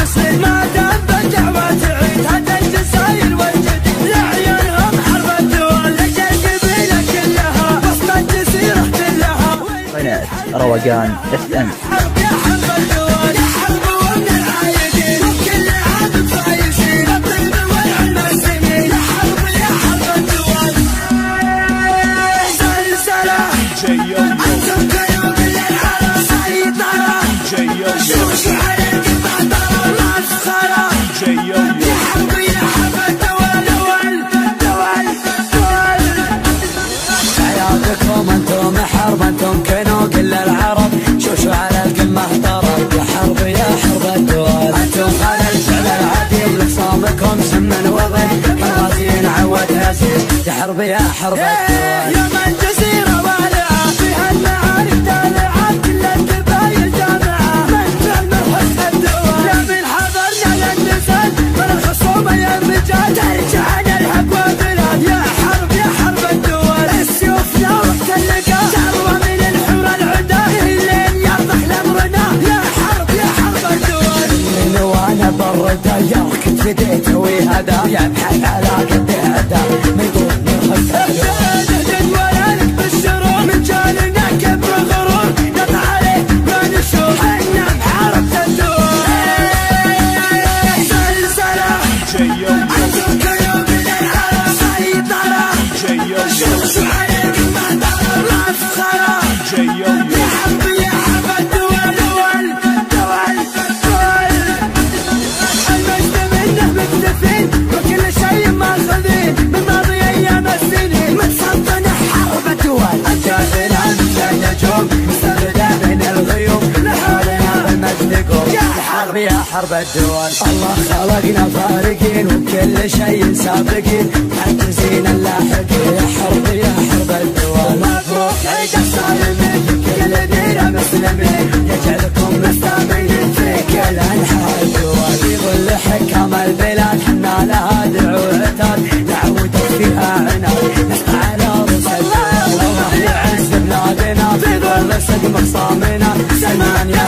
تصير ما دام بالدعوة تعيد هذا الجزاير والجديد لعيونهم حرب الدول لجل قبيلة كلها وسط الجزيرة كلها. قناة روقان FM. حرب يا حرب الدول يا حرب ومن العايدين وكل عام فايزين الطيب والعلم السنين يا حرب يا حرب الدول. سلسلة أنتم كيوم للعرب سيطرة شوش عليك المحضرة والمسخرة يا حرب يا حرب الدول دول. حياتكم أنتم حرب أنتم كنوق للعرب شوشوا على القمة ضرب يا حرب يا حرب الدول. أنتم خلل الفعل العديد لخصامكم سمن وضن حراتين عود هزيز يا حرب يا حرب الدول. يا من جزيرة والعة فيها المعارف تالعة كل القبايل جامعة من فعل مرحلة الدول. لا من حضرنا للنزال من الخصومة يا الرجال ترجع نلحق وبلاد يا حرب الدول. السيوف لا وقت اللقاء ثروة من الحور العدا الليل يرضح لامرنا يا حرب الدول. من وانا برد يركض في ديته وهدا يبحث على قد هدا من دون مرخص ولا لك بالشرور من جالنا كبر غرور نطع عليه ما نشوف احنا بحرب الدول. سلسلة أنتم كيوم للعرب سيطرة شوشوا عليك المحضرة والمسخرة يا حرب الدول. المجد منه مكتفين وكل شيء ماخذين من ماضي ايام السنين متسلطن حرب الدول. الجاهلة مثل النجوم مستبدة من الغيوم لحالنا بالمجد قوم يا حرب الدول. الله خلقنا فارقين وكل شيء سابقين معجزين اللاحقين يا حرب الدول. مبروك عيد الصالمين كل ديرة مسلمين يجعلكم مستامين في كل انحاء الدول. في ظل حكام البلاد حنا لها دعو عتاد نعود فيها عناد نسعى على رؤوس الدول. الله يعز بلادنا في ظل صدق مخصامنا سلمان يا